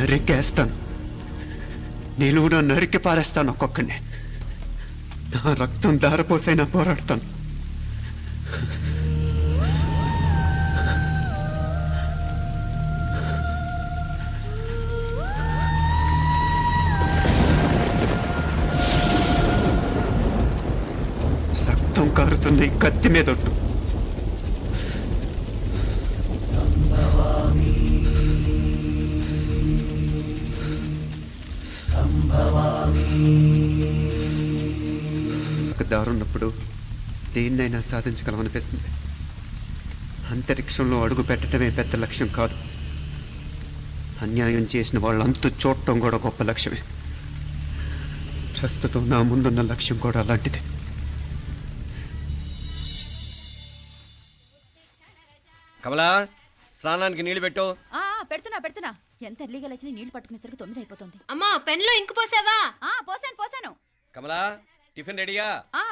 నరికేస్తాను. నిలువున నరికి పారేస్తాను ఒక్కొక్కడిని. నా రక్తం దారపోసైనా పోరాడతాను. రక్తం కారుతుంది కత్తి మీదొట్టు. దారున్నప్పుడు దేన్నైనా సాధించగలమనిపిస్తుంది. అంతరిక్షంలో అడుగు పెట్టడమే పెద్ద లక్ష్యం కాదు. అన్యాయం చేసిన వాళ్ళంతు చూడటం కూడా గొప్ప లక్ష్యమే. ప్రస్తుతం నా ముందున్న లక్ష్యం కూడా అలాంటిదే. కమలా, స్నానానికి నీళ్లు పెట్టు. పెడుతున్నా. ఎంత ఎర్లీగా లేచిన నీళ్లు పట్టుకునేసరికి 9 అయిపోతుంది. అమ్మా, పెన్లో ఇంకు పోసావా? పోసాను. కమలా, టిఫిన్ రెడీయా?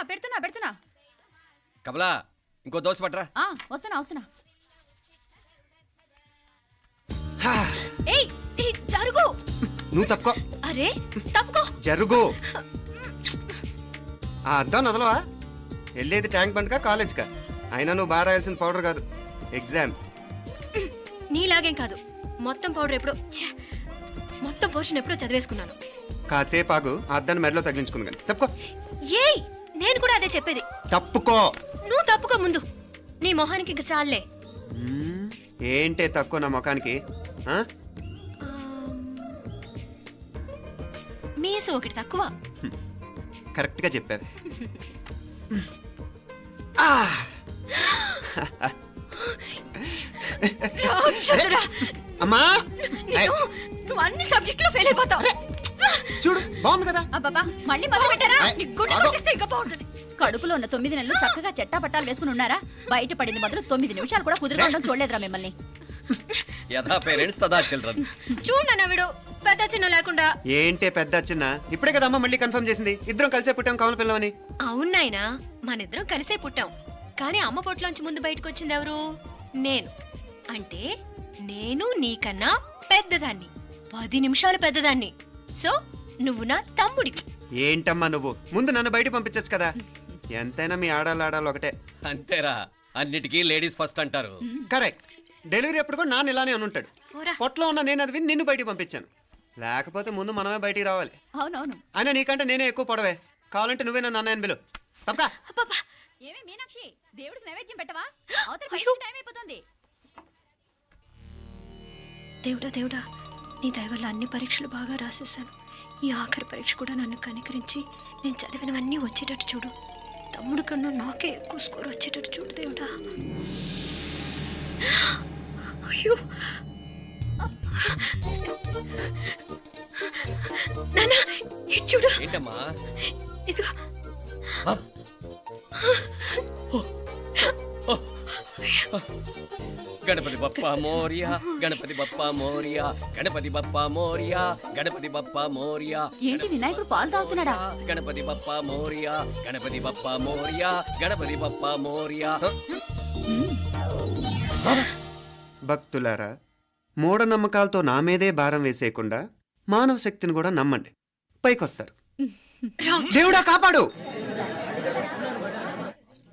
పెడుతున్నా. కమలా, ఇంకో దోశ పట్రా. వస్తున్నా. ఏయ్ జరుగు. నువ్వు తప్పుకో. అరే తప్పుకో. జరుగు. ఆ అద్దం నదలవా? వెళ్ళేది ట్యాంక్ బండ్కా కాలేజ్కా? అయినా నువ్వు బాగా రాయాల్సిన పౌడర్ కాదు, ఎగ్జామ్. నీలాగేం కాదు. మొత్తం పోర్షన్ ఎప్పుడో చదివేసుకున్నాను. కాసేపు ఆగు, ఆ అద్దాన్ని మెడలో తగిలించుకుని కానీ. తప్పుకో. ఏయ్, నేను కూడా అదే చెప్పేది. తప్పుకో. నువ్వు తప్పుకో ముందు. నీ మొహానికి ఇంక చాలే. ఏంటే తక్కువ నా ముఖానికి? మీసు ఒకటి తక్కువ. కరెక్ట్గా చెప్పారు. అమ్మా, నువ్వు అన్ని సబ్జెక్టులో ఫెయిల్ అయిపోతావు. చూడు, బాగుంది కదా? అబ్బబ్బా, మళ్ళీ మొదలు పెట్టారా? ఇంకా బాగుంటుంది. కడుపులో ఉన్న 9 నెలలు చక్కగా చెట్టా పట్టాలు వేసుకుని ఉన్నారా? బయట పడింది మొదలు 9 నిమిషాలు కూడా కుదురుకోవడం చూడలేదురా మిమ్మల్ని. యథా పేరెంట్స్ తదా చిల్డ్రన్. చూడన్నా వీడు పెద్ద చిన్న లేకుండా. ఏంటే పెద్ద చిన్న? ఇప్పుడే కదా అమ్మ మళ్ళీ కన్ఫర్మ్ చేసింది ఇద్దరం కలిసే పుట్టాం కావాలి పిల్లవని. అవునాయినా, మనిద్దరం కలిసే పుట్టాం. కానీ అమ్మ పొట్లోంచి ముందు బయటకు వచ్చింది ఎవరు? నేను. అంటే నేను నీకన్నా పెద్దదాన్ని, 10 నిమిషాలు పెద్దదాన్ని. సో నువ్వు నా తమ్ముడి. ఏంటమ్మా నువ్వు? ముందు నన్ను బయట పంపించచ్చు కదా. ఎంతైనా మీ ఆడాలు ఒకటే. అంతేరా, అన్నిటికీ లేడీస్ ఫస్ట్ అంటారు. కరెక్ట్. డెలివరీ అప్పుడు కూడా నాన్న ఇలానే అనుంటాడు. పొట్లో ఉన్న నేను అది విని నిన్ను బయటికి పంపించాను. లేకపోతే ముందు మనమే బయటికి రావాలి. అవునవును. అయినా నీకంటే నేనే ఎక్కువ పొడవే. కావాలంటే నువ్వే నన్ను అన్నయ్యను పిలు. తప్పకా. ఏమి మీనాక్షి, దేవుడికి నైవేద్యం పెట్టవా? టైం అయిపోతుంది. దేవుడా, నీ దయ వల్ల అన్ని పరీక్షలు బాగా రాసేసాను. ఈ ఆఖరి పరీక్ష కూడా నన్ను కనికరించి నేను చదివినవన్నీ వచ్చేటట్టు చూడు. తమ్ముడు కన్నా నాకే ఎక్కువ స్కోర్ వచ్చేటట్టు చూడు దేవుడా. అయ్యో నాన్న, ఇది చూడు. ఏంటమ్మా? ఇదిగో. గణపతి బప్పా మోరియా, గణపతి బప్పా మోరియా, గణపతి బప్పా మోరియా, గణపతి బప్పా మోరియా. ఏంటి వినాయకుడు పాలు తాగుతున్నాడా? గణపతి బప్పా మోరియా, గణపతి బప్పా మోరియా, గణపతి బప్పా మోరియా. భక్తులారా, మూఢనమ్మకాలతో నా మీదే భారం వేసేయకుండా మానవ శక్తిని కూడా నమ్మండి, పైకొస్తారు. దేవుడా కాపాడు.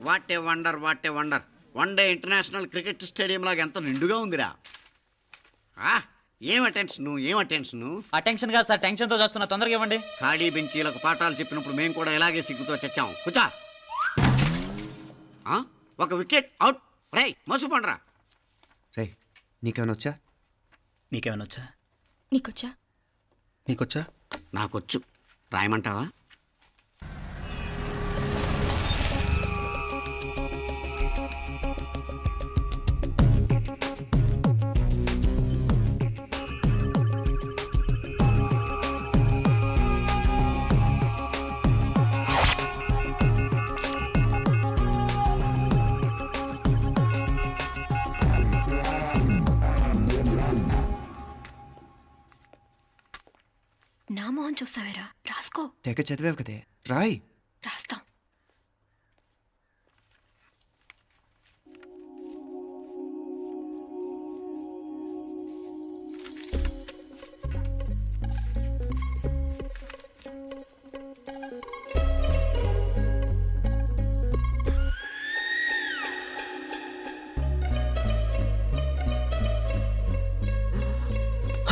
What a wonder. 1 day international cricket stadium లాగా ఎంత నిండుగా ఉందిరా. ఏం అటెన్షన్? అటెన్షన్ కాదు సార్, టెన్షన్తో చేస్తున్నా. తొందరగా ఇవ్వండి. ఖాళీ బెంచీలకు పాఠాలు చెప్పినప్పుడు మేము కూడా ఇలాగే సిగ్గుతో చచ్చాం. కూర్చో. ఒక వికెట్ అవుట్. రై మసు పండ్రా. రే, నీకేమైనా వచ్చా? నీకేమైనా వచ్చా? నీకొచ్చా? నాకొచ్చు. రాయమంటావా? నా మొహం చూస్తావేరా? రాసుకో. తెగ చదివావు కదే, రాయ్. రాస్తాం.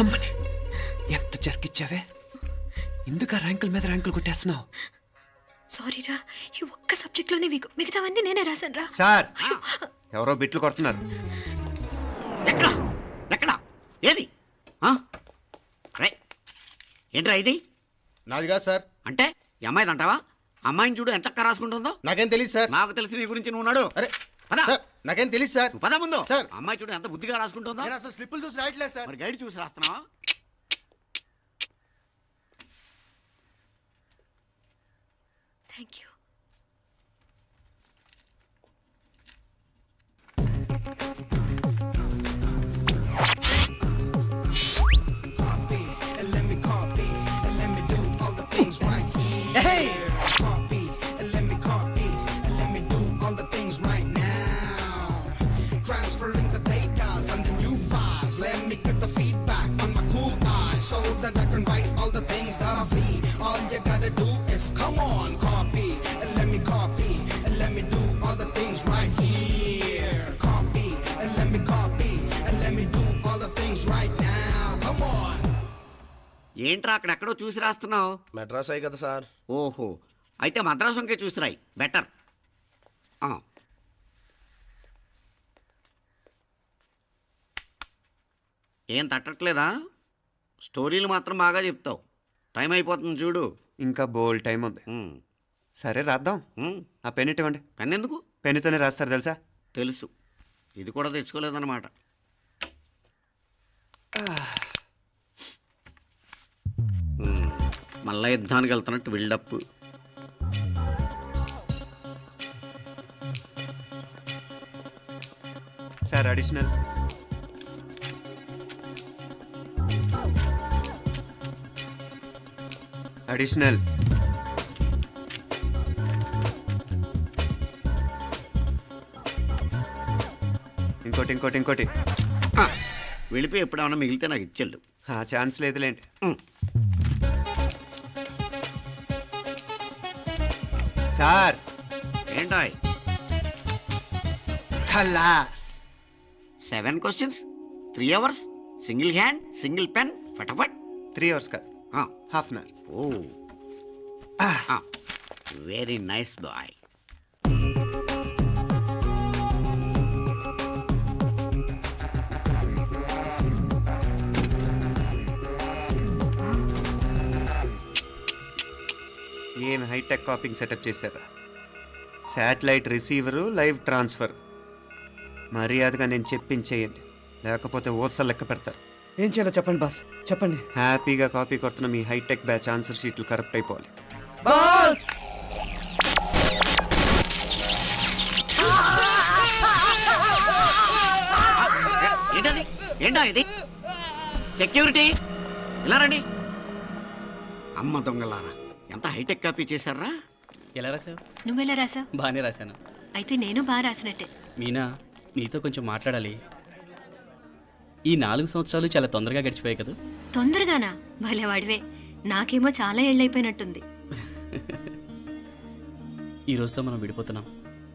అమ్మని ఎంత జరికిచ్చావే ఎందుకు ర్యాంకుల మీద ర్యాంకులు కొట్టేస్తున్నావు? సారీరా, ఈ ఒక్క సబ్జెక్ట్లోనే వీకు, మిగతావన్నీ నేనే రాశాను రా. సార్ ఎవరో బిట్లు కొడుతున్నారు. ఎక్కడా ఎక్కడా ఏది ఆ? రై ఏంట్రా ఇది? నాది కాదు సార్. అంటే ఈ అమ్మాయిది అంటావా? అమ్మాయిని చూడు ఎంత చక్కగా రాసుకుంటుందో. నాకేం తెలియదు సార్. నాకు తెలిసి నీ గురించి నువ్వు నాడు. అరే పద. సార్ నాకేం తెలియదు సార్. నువ్వు పద ముందు. సార్. అమ్మాయి చూడు ఎంత బుద్ధిగా రాసుకుంటుందో. నేను అసలు స్లిప్పులు చూసి రాయట్లేదు సార్. మరి గైడ్ చూసి రాస్తున్నావా? Thank you. Transferring the data and the new files. Let me get the feedback on my cool eyes so that I can write all the things that I see. All you gotta do is come on, copy, and let me copy, and let me do all the things right here. Copy, and let me copy, and let me do all the things right now. Come on. ఏంట్రా అక్కడెక్కడో చూసి రాస్తున్నావు? మెడ్రాస్ అయ్యి కదా sir. ఓహో, అయితే మద్రాసు చూసి రాయి better. ఏం తట్టట్లేదా? స్టోరీలు మాత్రం బాగా చెప్తావు. టైం అయిపోతుంది చూడు. ఇంకా బోల్ టైం ఉంది. ఉమ్, సరే రాద్దాం. ఉమ్. ఆ పెన్ ఇవ్వండి. పెన్నెందుకు? పెన్నుతోనే రాస్తారు తెలుసా? తెలుసు. ఇది కూడా తెచ్చుకోలేదన్నమాట. మళ్ళా యుద్ధానికి వెళ్తున్నట్టు బిల్డప్. Sir additional. అడిషనల్. ఇంకోటి ఇంకోటి ఇంకోటి. వెళ్ళిపోయి ఎప్పుడేమన్నా మిగిలితే నాకు ఇచ్చెళ్ళు. ఆ ఛాన్స్ లేదులేండి. సార్ ఏంటాయ్? ఖలాస్. 7 questions, 3 hours, single hand, single pen, ఫటాఫట్. 3 hours కాదు, half an hour. Oh, very nice boy. ఏం హైటెక్ కాపింగ్ సెటప్ చేశారా? Satellite receiver, live transfer. మర్యాదగా నేను చెప్పించేయండి, లేకపోతే ఓసలు లెక్క పెడతారు. ఏం చేయాలో చెప్పండి బాస్, చెప్పండి. హ్యాపీగా కాపీ కొడుతున్న మీ హైటెక్ బ్యాచ్ ఆన్సర్ షీట్లు కరెక్ట్ అయిపోవాలి. బాస్ ఏంటది? ఏంటా ఇది? సెక్యూరిటీ ఇలా రండి. అమ్మ దొంగలారా, ఎంత హైటెక్ కాపీ చేశారా? ఎలా రాసావు? నువ్వెలా రాసావు? బాగానే రాశాను. అయితే నేను బాగా రాసినట్టే. మీనా, నీతో కొంచెం మాట్లాడాలి. ఈ 4 సంవత్సరాలు చాలా తొందరగా గడిచిపోయాయి కదా. తొందరగానా? భలేవాడివే. నాకేమో చాలా ఏళ్ళైపోయినట్టుంది. ఈ రోజుతో మనం విడిపోతున్నాం.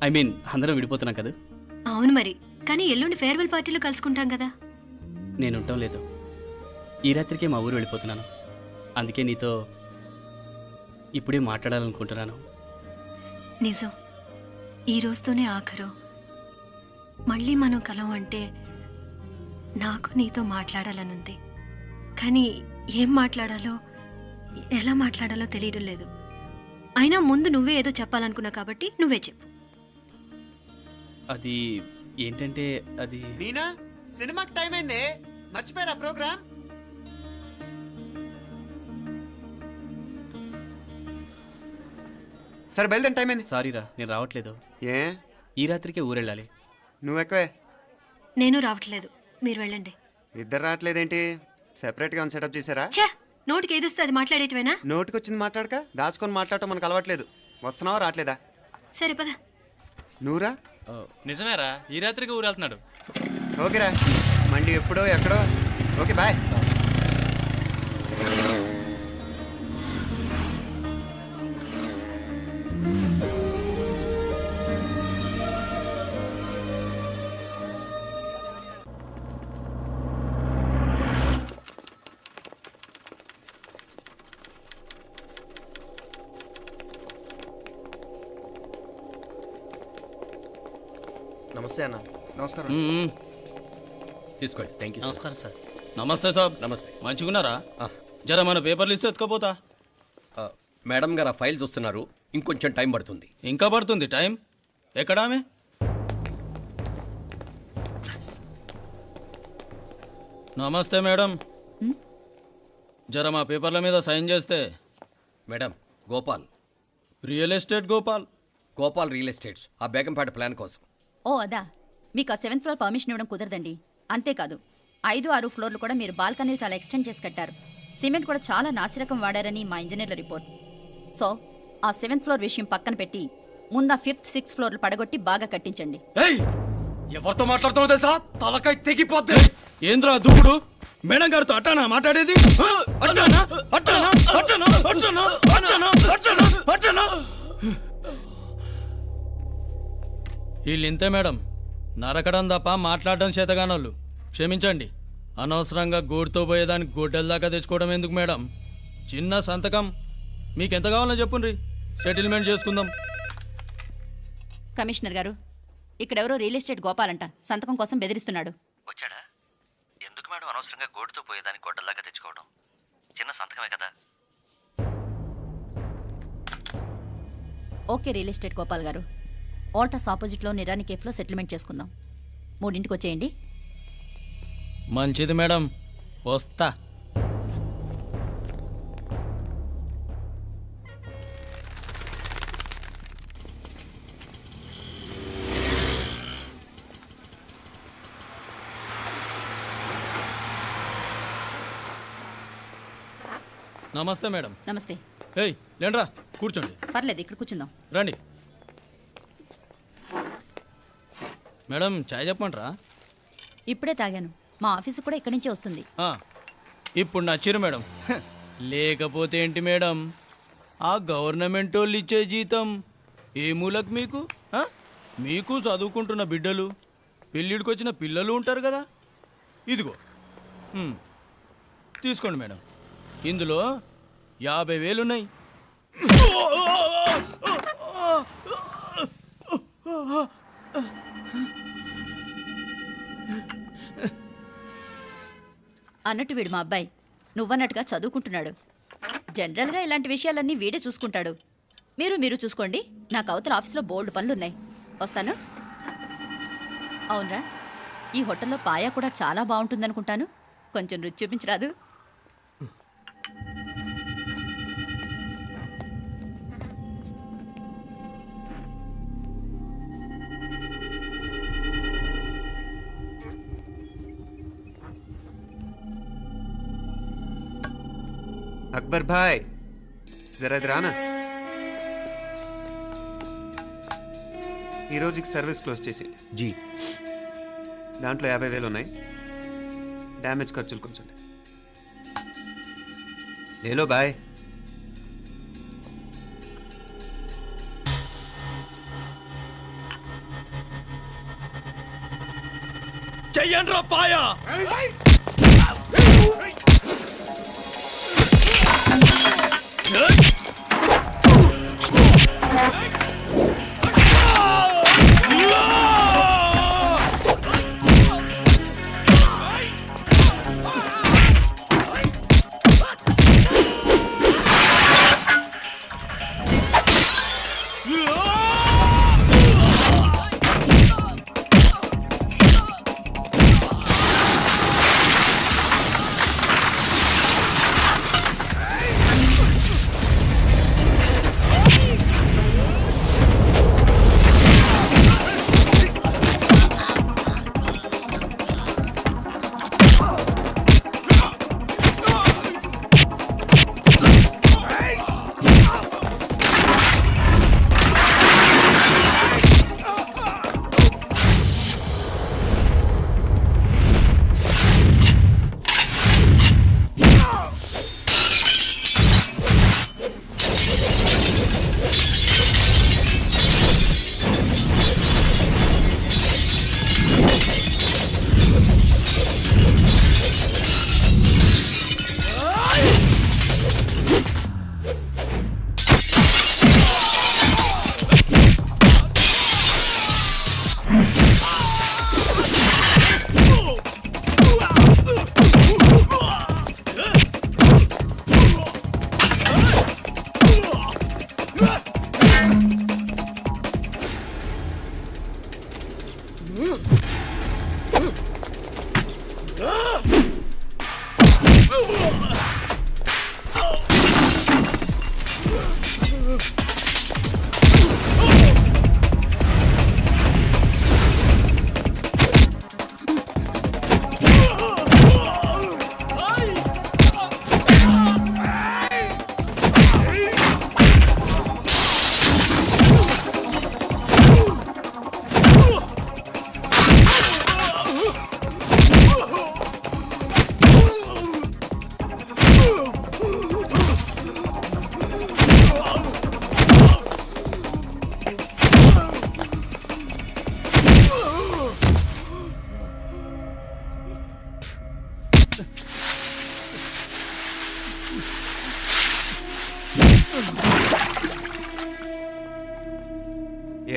ఐ మీన్ అందరం విడిపోతున్నాం కదా. అవును మరి, కానీ ఎల్లుండి ఫేర్వెల్ పార్టీలో కలుసుకుంటాం కదా. నేను ఉండటం లేదు. ఈ రాత్రికే మా ఊరు వెళ్ళిపోతున్నాను. అందుకే నీతో ఇప్పుడే మాట్లాడాలనుకుంటున్నాను. నిజం, ఈ రోజుతోనే ఆఖరు. మళ్ళీ మనం కలం అంటే నాకు నీతో మాట్లాడాలనుంది. కానీ ఏం మాట్లాడాలో, ఎలా మాట్లాడాలో తెలియడం లేదు. అయినా ముందు నువ్వే ఏదో చెప్పాలనుకున్నావు కాబట్టి నువ్వే చెప్పు. అది ఏంటంటే అది మీనా, సినిమాకి టైం అయింది, మర్చిపోయారా ప్రోగ్రామ్? సరే బయలుదేరి, టైం అయింది. సారీరా, నేను రావట్లేదు. ఏ? ఈ రాత్రికే ఊరెళ్ళాలి. నువ్వు ఎక్కువే. నేను రావట్లేదు, మీరు వెళ్ళండి. ఇద్దరు రావట్లేదేంటి? సెపరేట్గా ఏమైనా సెటప్ చేశారా? ఛే, నోటికి ఏదొస్తే అది మాట్లాడేటివేనా? నోటికి వచ్చింది మాట్లాడక దాచుకొని మాట్లాడటం మనకు అలవాట్లేదు. వస్తున్నావా రావట్లేదా? సరే పద. నువ్వురా. నిజమేరా, ఈ రాత్రికి ఊరు వెళ్తున్నాడు. ఓకేరా, మండి ఎప్పుడో ఎక్కడో. Okay bye. నమస్తే అన్న. నమస్కారం. తీసుకోండి. Thank you. నమస్కారం సార్. నమస్తే సాబ్. నమస్తే. మంచిగున్నారా? జర మన పేపర్లు ఇస్తే ఎత్తుకపోతా. మేడం గారు ఆ ఫైల్ చూస్తున్నారు, ఇంకొంచెం టైం పడుతుంది. ఇంకా పడుతుంది టైం. ఎక్కడా ఆమె? నమస్తే మేడం. జర మా పేపర్ల మీద సైన్ చేస్తే. Madam, Gopal real estate Gopal. Gopal real estates, ఆ బేగంపేట ప్లాన్ కోసం. ఓ అదా, మీకు ఆ 7th ఫ్లోర్ పర్మిషన్ ఇవ్వడం కుదరదండి. అంతేకాదు 5, 6 ఫ్లోర్లు కూడా మీరు బాల్కనీలు చాలా ఎక్స్టెండ్ చేసి కట్టారు. సిమెంట్ కూడా చాలా నాసిరకం వాడారని మా ఇంజనీర్ల రిపోర్ట్. సో ఆ 7th ఫ్లోర్ విషయం పక్కన పెట్టి ముందు ఆ 5th, 6th ఫ్లోర్లు పడగొట్టి బాగా కట్టించండి. ఎవరితో మాట్లాడుతున్నావు తెలుసా? తలకాయ తెగిపోద్ది. ఏంద్రా దూకుడు? మేడం గారితో అట్టానా మాట్లాడేది? అట్టానా అట్టానా అట్టానా అట్టానా అట్టానా అట్టానా అట్టానా? వీళ్ళింతే మేడం, నరకడం తప్ప మాట్లాడడం చేతగానోళ్ళు. క్షమించండి, అనవసరంగా గోడుతో పోయేదానికి గొడ్డల దాకా తెచ్చుకోవడం ఎందుకు మేడం? చిన్న సంతకం మీకెంత కావాలో చెప్పుండ్రి, సెటిల్మెంట్ చేసుకుందాం. కమిషనర్ గారు, ఇక్కడెవరో రియల్ ఎస్టేట్ గోపాలంట సంతకం కోసం బెదిరిస్తున్నాడు. వచ్చాడా? ఎందుకు మేడం అనవసరంగా గోటుతో పోయేదానికి గొడ్డల్లాగా తెచ్చుకోవడం? చిన్న సంతకమే కదా. ఓకే రియల్ ఎస్టేట్ గోపాల్ గారు, ఆల్టాస్ ఆపోజిట్లో నిరాని కేఫ్లో సెటిల్మెంట్ చేసుకుందాం. 3ంటికి వచ్చేయండి. మంచిది మేడం, వస్తా. నమస్తే మేడం. నమస్తే. ఏయ్ లేండ్రా, కూర్చోండి. పర్లేదు, ఇక్కడ కూర్చుందాం. రండి మేడం, చాయ్ చెప్పమంటారా? ఇప్పుడే తాగాను. మా ఆఫీసు కూడా ఇక్కడి నుంచే వస్తుంది. ఇప్పుడు నచ్చిరు మేడం. లేకపోతే ఏంటి మేడం, ఆ గవర్నమెంట్ వాళ్ళు ఇచ్చే జీతం ఏ మూలకు మీకు? మీకు చదువుకుంటున్న బిడ్డలు, పెళ్ళిడికి వచ్చిన పిల్లలు ఉంటారు కదా. ఇదిగో తీసుకోండి మేడం, ఇందులో 50,000 ఉన్నాయి. అన్నట్టు వీడు మా అబ్బాయి నువ్వన్నట్టుగా చదువుకుంటున్నాడు. జనరల్గా ఇలాంటి విషయాలన్నీ వీడే చూసుకుంటాడు. మీరు చూసుకోండి. నాకు అవతల ఆఫీస్లో బోల్డ్ పనులున్నాయి. వస్తాను. అవునరా, ఈ హోటల్లో పాయా కూడా చాలా బాగుంటుందనుకుంటాను. కొంచెం రుచి చూపించరాదు? అక్బర్ భాయ్, జరా ఇది రానా. ఈ రోజుకి సర్వీస్ క్లోజ్ చేసి జీ, దాంట్లో 50,000 ఉన్నాయి. డ్యామేజ్ ఖర్చులు కొంచెం. లేలో బాయ్. చెయ్యండ్రా పాయా.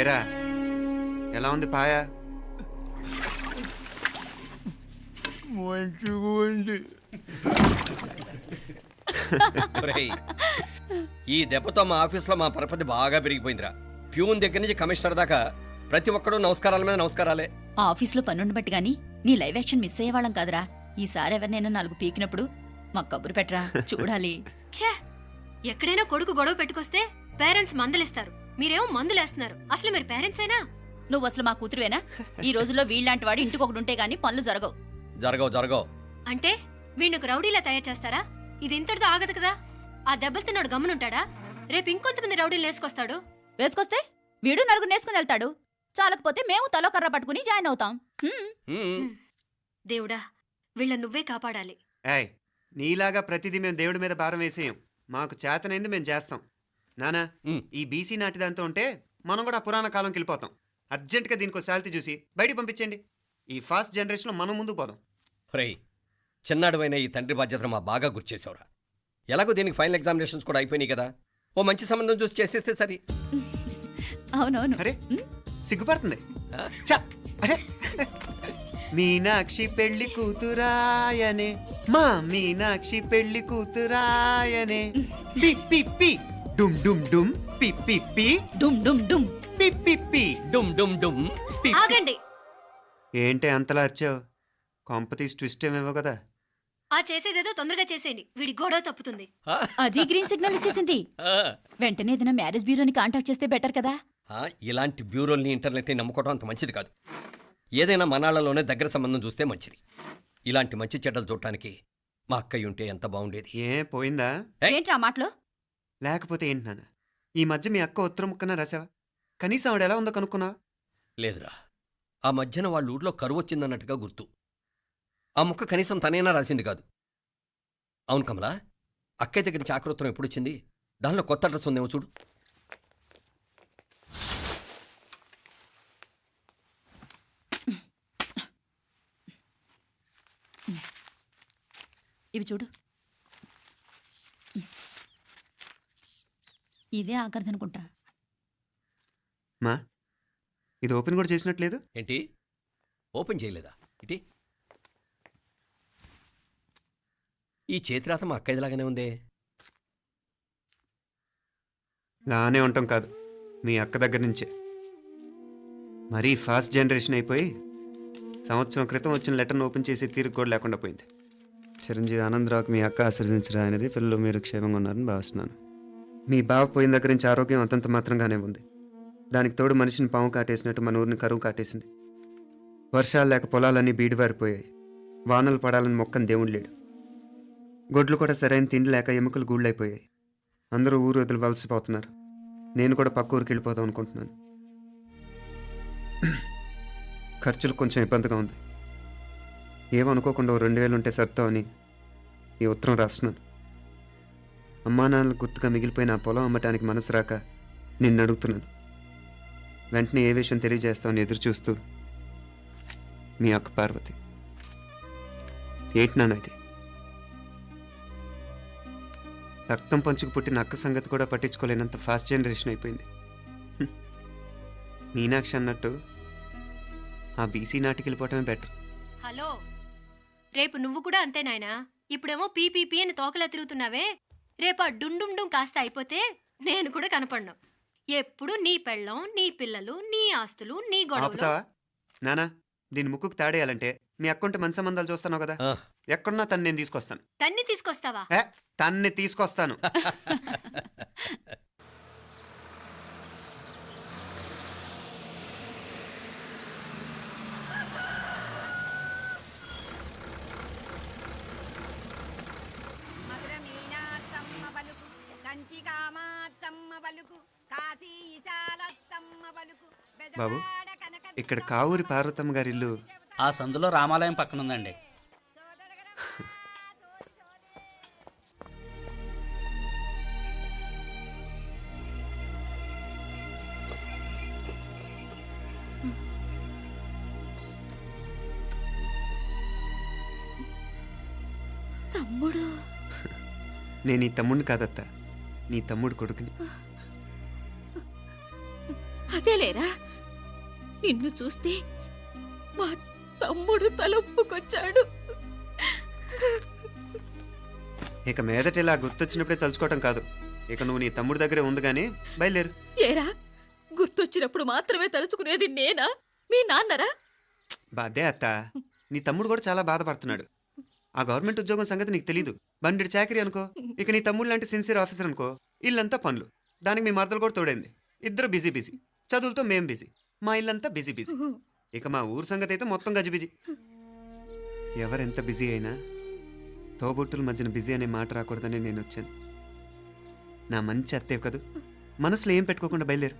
ఏరా ఎలా ఉంది పాయ? మంచిగా ఉంది. ఒరేయ్, ఈ దెబ్బతో మా ఆఫీస్లో మా పరపతి బాగా పెరిగిపోయిందిరా. ప్యూన్ దగ్గర నుంచి కమిషనర్ దాకా ప్రతి ఒక్కడు నమస్కారాల మీద నమస్కారాలే. ఆ ఆఫీస్లో పనుండబట్టి గాని నీ లైవ్ యాక్షన్ మిస్ అయ్యేవాళ్ళం కాదురా. ఈసారి ఎవరినైనా 4 పీకినప్పుడు మాకు కబురు పెట్టరా, చూడాలి. ఛే, ఎక్కడైనా కొడుకు గొడవ పెట్టుకొస్తే పేరెంట్స్ మందులేస్తారు, మీరేమో మందులేస్తున్నారు. అసలు మీరు పేరెంట్స్ అయినా? నువ్వు అసలు మా కూతురువేనా? ఈ రోజుల్లో వీళ్ళలాంటి వాడు ఇంటికి ఒకటి ఉంటే గానీ పనులు జరగవు. జరగవు. అంటే వీణ్ణకు రౌడీలా తయారు చేస్తారా? ఇది ఇంతటితో ఆగదు కదా. ఆ దెబ్బలు తిన్నాడు గమ్మునుంటాడా? రేపు ఇంకొంతమంది రౌడీలు వేసుకొస్తాడు. వేసుకొస్తే వీడు 4 నేసుకుని వెళ్తాడు. చాలకపోతే మేము తలో కర్ర పట్టుకుని జాయిన్ అవుతాం. దేవుడా, వీళ్ళ నువ్వే కాపాడాలి. ఏయ్, నీలాగా ప్రతిదీ మేము దేవుడి మీద భారం వేసేయం. మాకు చేతనైంది మేము చేస్తాం. నానా, ఈ బీసీ నాటి దాంతో ఉంటే మనం కూడా పురాణ కాలంకి వెళ్ళిపోతాం. అర్జెంటుగా దీనికి శాలిటీ చూసి బయటికి పంపించండి. ఈ ఫాస్ట్ జనరేషన్లో మనం ముందుకు పోదాం. ఒరేయ్, చిన్నాడువైన ఈ తండ్రి బాధ్యతను మా బాగా గుర్చేసావురా. ఎలాగో దీనికి ఫైనల్ ఎగ్జామినేషన్స్ కూడా అయిపోయినాయి కదా, ఓ మంచి సంబంధం చూసి చేసేస్తే సరి. అవునవును. అరే సిగ్గుపడుతుంది. ఛ, అరే మీనాక్షి పెళ్లి కూతురాయనే, మా మీనాక్షి పెళ్లి కూతురాయనే. పి పి పి డుమ్ డుమ్ డుమ్ పి పి పి డుమ్ డుమ్ డుమ్ పి పి పి డుమ్ డుమ్ డుమ్. పి. ఆగండి. ఏంటి అంతలా వచ్చావు? కాంపతీస్ ట్విస్ట్ ఏమేవో కదా. ఆ చేసేదేదో తొందరగా చేసేయండి, వీడి గొడవ తప్పుతుంది. అది గ్రీన్ సిగ్నల్ ఇచ్చేసింది. వెంటనే ఏదైనా మ్యారేజ్ బ్యూరోని కాంటాక్ట్ చేస్తే బెటర్ కదా. ఇలాంటి బ్యూరోల్ని ఇంటర్నెట్ని నమ్ముకోవడం అంత మంచిది కాదు. ఏదైనా మనాళ్ళలోనే దగ్గర సంబంధం చూస్తే మంచిది. ఇలాంటి మంచి చెడ్డలు చూడటానికి మా అక్కయ్య ఉంటే ఎంత బాగుండేది. ఏ పోయిందా? ఏంట్రా ఆ మాటలు? లేకపోతే ఏంటి నాన్న, ఈ మధ్య మీ అక్క ఉత్తరం ముక్కన రాసావా? కనీసం ఆవిడ ఎలా ఉందో కనుక్కున్నావా? లేదురా, ఆ మధ్యన వాళ్ళ ఊర్లో కరువు వచ్చిందన్నట్టుగా గుర్తు. ఆ ముక్క కనీసం తనైనా రాసింది కాదు. అవును కమలా, అక్కయ్య దగ్గర నుంచి ఆకృతం ఎప్పుడొచ్చింది? దానిలో కొత్త అడ్రస్ ఉందేమో చూడు. ఇవి చూడు. ఇదే ఆఖరిదనుకుంటా. మా ఇది ఓపెన్ కూడా చేసినట్లేదు. ఏంటి ఓపెన్ చేయలేదా? ఇటీ ఈ చేతిరాత మా అక్కయ్యలాగానే ఉందే. లానే ఉంటాం కాదు, మీ అక్క దగ్గర నుంచే. మరీ ఫాస్ట్ జనరేషన్ అయిపోయి సంవత్సరం క్రితం వచ్చిన లెటర్ను ఓపెన్ చేసి తీరుకు కూడా లేకుండా పోయింది. చిరంజీవి ఆనందరావుకి మీ అక్క ఆశీర్వదించరా అనేది. పిల్లలు మీరు క్షేమంగా ఉన్నారని భావిస్తున్నాను. మీ బావ పోయిన దగ్గర నుంచి ఆరోగ్యం అంతంత మాత్రంగానే ఉంది. దానికి తోడు మనిషిని పాము కాటేసినట్టు మన ఊరిని కరువు కాటేసింది. వర్షాలు లేక పొలాలన్నీ బీడివారిపోయాయి. వానలు పడాలని మొక్కని దేవుడు లేడు. గొడ్లు కూడా సరైన తిండి లేక ఎముకలు గూళ్ళైపోయాయి. అందరూ ఊరు వదిలి వలసిపోతున్నారు. నేను కూడా పక్క ఊరికి వెళ్ళిపోదాం అనుకుంటున్నాను. ఖర్చులు కొంచెం ఇబ్బందిగా ఉంది. ఏమనుకోకుండా 2000 ఉంటే సర్దామని ఈ ఉత్తరం రాస్తున్నాను. అమ్మా నాన్నలు గుర్తుగా మిగిలిపోయిన ఆ పొలం అమ్మటానికి మనసు రాక నిన్ను అడుగుతున్నాను. వెంటనే ఏ విషయం తెలియజేస్తామని ఎదురు చూస్తూ మీ అక్క పార్వతి. ఏంటి నాన్న ఇది? రక్తం పంచుకు పుట్టిన అక్క సంగతి కూడా పట్టించుకోలేనంత ఫాస్ట్ జనరేషన్ అయిపోయింది. మీనాక్షి అన్నట్టు ఆ బీసీ నాటికి వెళ్ళిపోవటమే బెటర్. హలో, రేపు నువ్వు కూడా అంతే నాయనా. ఇప్పుడేమో పీపీపీ అని తోకలా తిరుగుతున్నావే, రేపు ఆ డుండుండుం కాస్త అయిపోతే నేను కూడా కనపడ్ను. ఎప్పుడు నీ పెళ్ళం, నీ పిల్లలు, నీ ఆస్తులు, నీ గొడవలు. ఆపుతావా? నానా దీని ముక్కుకు తాడేయాలంటే మీ అక్కంటే మంచి సంబంధాలు చూస్తాను కదా, ఆ, ఎక్కడున్నా తను నేను తీసుకొస్తాను. తన్ని తీసుకొస్తావా? తన్ని తీసుకొస్తాను. బాబు ఇక్కడ కావూరి పార్వతమ్మ గారి ఇల్లు. ఆ సందులో రామాలయం పక్కన ఉందండి. తమ్ముడు, నేను నీ తమ్ముడిని కాదత్త, నీ తమ్ముడు కొడుకుని. అదేలేరా, నిన్ను చూస్తే మా తమ్ముడు తలొప్పుకొచ్చాడు. ఇక మీదట ఇలా గుర్తొచ్చినప్పుడే తలుచుకోవటం కాదు, ఇక నువ్వు నీ తమ్ముడి దగ్గరే ఉంది కానీ బయలుదేరు. ఏరా, గుర్తొచ్చినప్పుడు మాత్రమే తలుచుకునేది నేనా, మీ నాన్నరా? బాధే అత్త, నీ తమ్ముడు కూడా చాలా బాధపడుతున్నాడు. ఆ గవర్నమెంట్ ఉద్యోగం సంగతి నీకు తెలీదు. బండి చాకరీ అనుకో. ఇక నీ తమ్ముడు లాంటి సిన్సియర్ ఆఫీసర్ అనుకో, ఇల్లంతా పనులు. దానికి మీ మరదలు కూడా తోడైంది. ఇద్దరు బిజీ బిజీ, చదువులతో మేం బిజీ, మా ఇల్లంతా బిజీ బిజీ. ఇక మా ఊరు సంగతి అయితే మొత్తం గజిబిజీ. ఎవరెంత బిజీ అయినా తోబుట్టుల మధ్యన బిజీ అనే మాట రాకూడదని నేను వచ్చాను. నా మంచి అత్తే కదూ, మనసులో ఏం పెట్టుకోకుండా బయలుదేరు.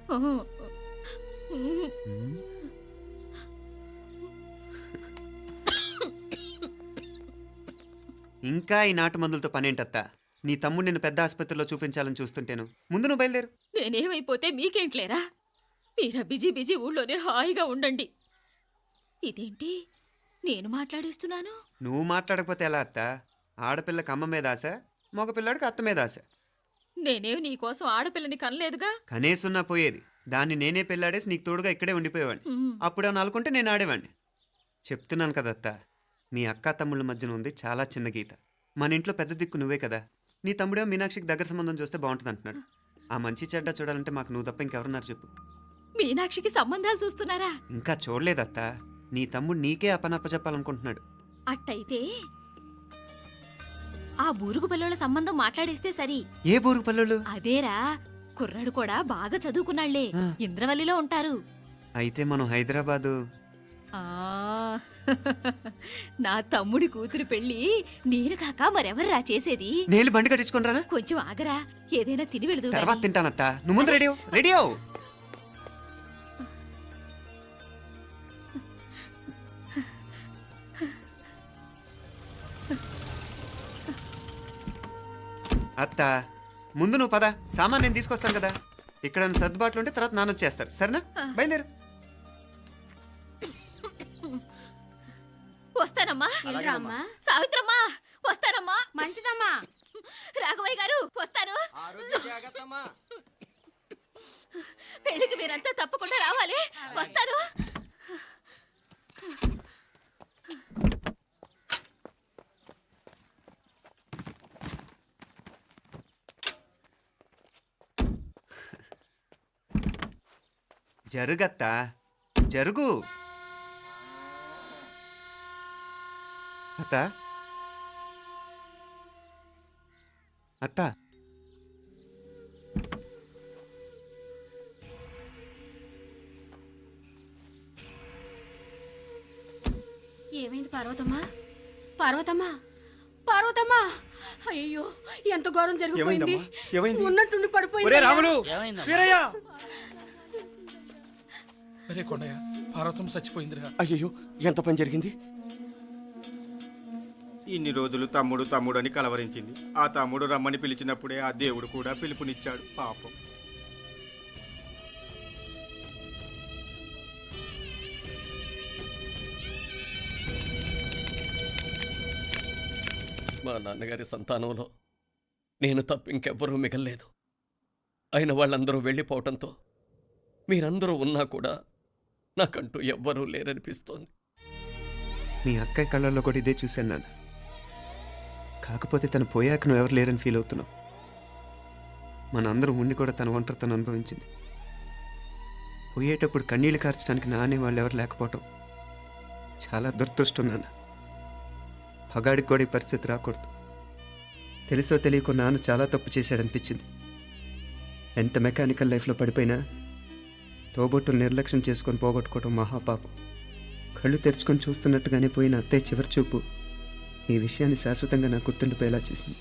ఇంకా ఈ నాటు మందులతో పనేంటత్తా? నీ తమ్ముడు నిన్ను పెద్ద ఆసుపత్రిలో చూపించాలని చూస్తుంటేను. ముందు నువ్వు బయలుదేరు. నేనేమైపోతే మీకేంట్లేరా, మీరా బిజీ బిజీ ఊళ్ళోనే హాయిగా ఉండండి. ఇదేంటి నేను మాట్లాడేస్తున్నాను? నువ్వు మాట్లాడకపోతే ఎలా అత్త? ఆడపిల్లకి అమ్మ మీద ఆశ, మగపిల్లాడికి అత్త మీద ఆశ. నేనేం నీకోసం ఆడపిల్లని కనలేదుగా. కనేసున్నా పోయేది. దాన్ని నేనే పెళ్ళాడేసి నీకు తోడుగా ఇక్కడే ఉండిపోయేవాడిని. అప్పుడేమన్నా అనుకుంటే నేను ఆడేవాడిని. చెప్తున్నాను కదత్తా, మీ అక్క తమ్ముళ్ళ మధ్యన ఉంది చాలా చిన్న గీత. మన ఇంట్లో పెద్ద దిక్కు నువ్వే కదా. నీ తమ్ముడే మీనాక్షికి దగ్గర సంబంధం చూస్తే బాగుంటుంది అంటున్నాడు. ఆ మంచి చెడ్డ చూడాలంటే మాకు నువ్వు తప్ప ఇంకెవరున్నారు చెప్పు? మీనాక్షికి సంబంధాలు చూస్తున్నారా? ఇంకా చూడలేదత్తా. నీ తమ్ముడు నీకే అపనప్ప చెప్పాలనుకుంటున్నాడు. అట్టయితే ఆ బూరుగు పిల్లల సంబంధం మాట్లాడేస్తే సరి. ఏ బూరుగు పల్లెలు? అదేరా, కుర్రాడు కూడా బాగా చదువుకున్నాళ్లే, ఇంద్రవల్లిలో ఉంటారు. అయితే మనం హైదరాబాదు. ఆ నా తమ్ముడి కూతురు పెళ్లి నేను కాక మరెవర్రా చేసేది? నేను బండి కట్టించుకుంటారా? కొంచెం ఆగరా, ఏదైనా తిని వెళదు. తర్వాత తింటానత్తా. నువ్వు ముందు రెడీ రెడీ అవు. అత్త ముందు నువ్వు పద, సామాన్ నేను తీసుకొస్తాను కదా. ఇక్కడ సర్దుబాట్లు ఉంటే తర్వాత నాన్న వచ్చేస్తారు. సరేనా? బయలుదేరు. వస్తానమ్మా. సావిత్రమ్మా వస్తానమ్మా. మంచిదమ్మా. రాఘవయ్య గారు వస్తాను. పెళ్లికి మీరంతా తప్పకుండా రావాలి. వస్తాను. జరుగత్తా, జరుగు. అత్త అత్త ఏమైంది పార్వతమ్మా? పార్వతమ్మా, పార్వతమ్మా! అయ్యో, ఎంత ఘోరం జరిగిపోయింది. ఉన్నట్టుండి పడిపోయింది. రాములు, ఏమైందమ్మా? వీరయ్య! అరే కొండయ్య, పార్వతమ్మ చచ్చిపోయిందిరా. అయ్యో, ఎంత పని జరిగింది? ఇన్ని రోజులు తమ్ముడు తమ్ముడు అని కలవరించింది. ఆ తమ్ముడు రమ్మని పిలిచినప్పుడే ఆ దేవుడు కూడా పిలుపునిచ్చాడు. పాపం. మా నాన్నగారి సంతానంలో నేను తప్ప ఇంకెవ్వరూ మిగల్లేదు. అయిన వాళ్ళందరూ వెళ్ళిపోవటంతో మీరందరూ ఉన్నా కూడా నాకంటూ ఎవ్వరూ లేరనిపిస్తోంది. మీ అక్కయ్య కళ్ళల్లో కూడా ఇదే చూశాను నాన్న. కాకపోతే తను పోయాక నువ్వు ఎవరు లేరని ఫీల్ అవుతున్నావు. మనందరం ఉండి కూడా తన ఒంటరితను అనుభవించింది. పోయేటప్పుడు కన్నీళ్లు కార్చడానికి నానే వాళ్ళు ఎవరు లేకపోవటం చాలా దురదృష్టం నాన్న. పగాడికి కూడా ఈ పరిస్థితి రాకూడదు. తెలుసో తెలియకో నాన్న చాలా తప్పు చేశాడనిపించింది. ఎంత మెకానికల్ లైఫ్లో పడిపోయినా తోబొట్టులు నిర్లక్ష్యం చేసుకొని పోగొట్టుకోవడం మహాపాపం. కళ్ళు తెరుచుకొని చూస్తున్నట్టుగానే పోయిన అత్తయ్య చివరి చూపు ఈ విషయాన్ని శాశ్వతంగా నాకు గుర్తుండిపోయేలా చేసింది.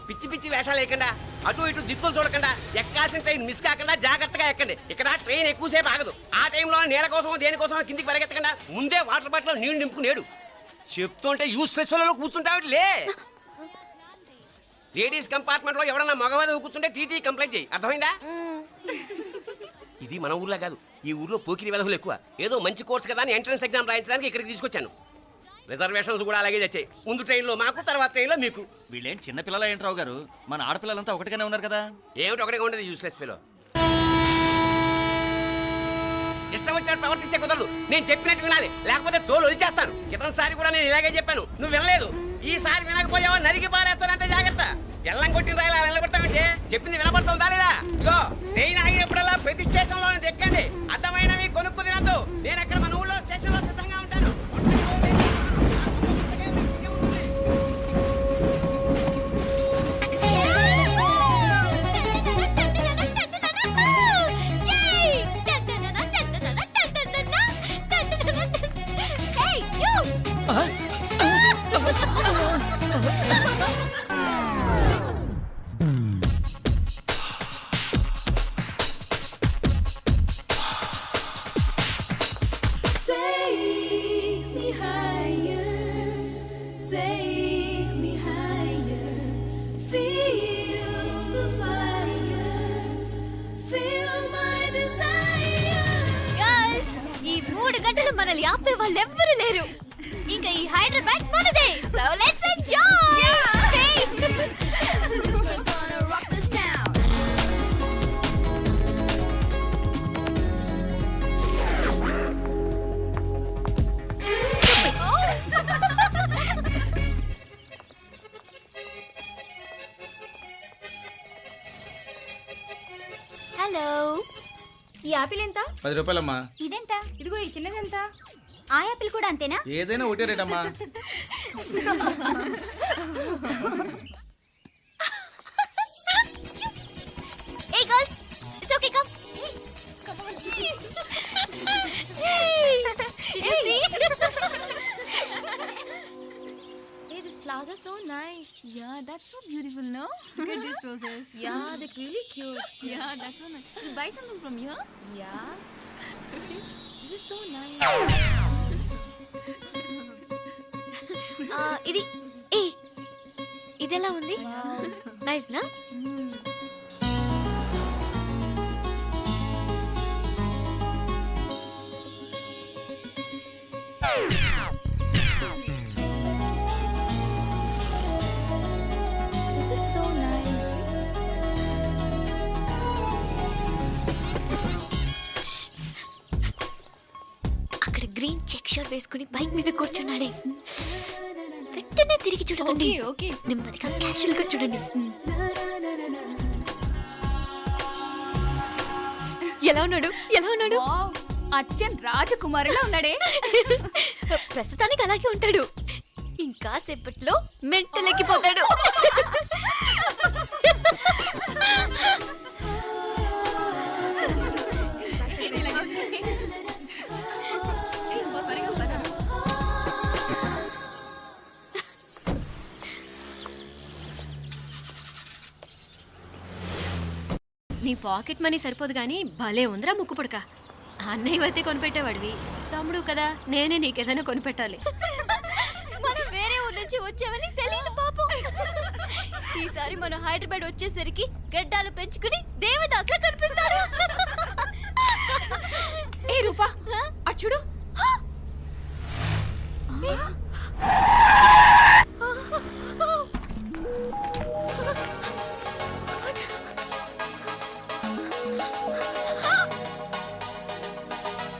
పిచ్చి పిచ్చి వేషాలు వేయకుండా, అటు ఇటు దిక్కులు చూడకుండా, ఎక్కాల్సిన ట్రైన్ మిస్ కాకుండా జాగ్రత్తగా ఎక్కండి. ఇక్కడ ట్రైన్ ఎక్కువసేపు ఆగదు. ఆ టైంలో నీళ్ళ కోసం దేనికోసం కిందికి పరిగెత్తకుండా ముందే వాటర్ బాటిల్ నీళ్లు నింపుకునేడు. చెప్తుంటే యూస్లెస్ లో కూర్చుంటావు లే. లేడీస్ కంపార్ట్మెంట్ లో ఎవడన్నా మగవాది కూర్చుంటే టీటీ కంప్లైంట్ చేయి. అర్థమైందా? ఇది మన ఊర్లో కాదు, ఈ ఊర్లో పోకిరి వెధవులు ఎక్కువ. ఏదో మంచి కోర్స్ కదా అని ఎంట్రన్స్ ఎగ్జామ్ రాయించడానికి ఇక్కడికి తీసుకొచ్చాను. రిజర్వేషన్స్ కూడా అలాగే తెచ్చాయి. ముందు ట్రైన్లో మాకు, తర్వాత ట్రైన్లో మీకు. వీళ్ళేం చిన్న పిల్లల ఏంట్రావు గారు, మన ఆడపిల్లలంతా ఒకటిగానే ఉన్నారు కదా. ఏమిటి ఒకటిగా ఉండదు యూస్లెస్ ఫెలో. ఇష్టం వచ్చినట్టు ప్రవర్తిస్తే కుదరదు. నేను చెప్పినట్టు వినాలి, లేకపోతే తోలు వదిలేస్తాను. క్రితంసారి కూడా నేను ఇలాగే చెప్పాను, నువ్వు వినలేదు. ఈసారి వినకపోయావా నరికి పారేస్తానంటే జాగ్రత్త. ఎల్లం కొట్టిన రాయలా నిలబెడతామంటే చెప్పింది వినపడుతుందా లేదా? ఇగో ట్రైన్ ఆగినప్పుడల్లా ప్రతి స్టేషన్ లో ఎక్కండి. అర్థమైనవి కొనుక్కు తినద్దు. నేను అక్కడ మన ఊళ్ళో స్టేషన్ లో సిద్ధంగా ఉంటాను. మనల్ని ఆపే వాళ్ళు ఎవ్వరు లేరు. ఇంకా ఈ హైదరాబాద్ మనదే. So let's enjoy. హలో, ఈ యాపిల్ ఎంత? 10 రూపాయలమ్మా. ఇదెంత? ఇదిగో ఈ చిన్నది ఎంత? ఆ యాపిల్ కూడా అంతేనా? ఏదైనా ఒకటే రేట్ అమ్మా. Hey girls, it's okay, come. Come on. Hey, you see? Hey, these flowers are so nice. Yeah, that's so beautiful, no? Look at these roses. Yeah, they're really cute. Yeah, that's so nice. You buy something from here? Yeah. This is so nice. ఇది ఏ ఇదెలా ఉంది? Nice నా? This is so nice. అక్కడ green check shirt వేసుకుని bike మీద కూర్చున్నాడే. వెంటనే తిరిగి చూడకండి. ఓకే నెమ్మదిగా క్యాషువల్ గా చూడండి. ఎలా ఉన్నాడు? ఎలా ఉన్నాడు? అచ్చన్ రాజకుమారిలా ఉన్నాడే. ప్రస్తుతానికి అలాగే ఉంటాడు. ఇంకా సేపట్లో మెంటల్ ఎక్కిపోతాడు. నీ పాకెట్ మనీ సరిపోదు కానీ భలే ఉందిరా ముక్కు పుడక. అన్నయ్య అయితే కొనిపెట్టేవాడివి, తమ్ముడు కదా నేనే నీకేదైనా కొనిపెట్టాలి. మనం వేరే ఊరు నుంచి వచ్చామని తెలియదు పాపం. ఈసారి మనం హైదరాబాద్ వచ్చేసరికి గడ్డాలు పెంచుకుని దేవదాసులా కనిపిస్తారు.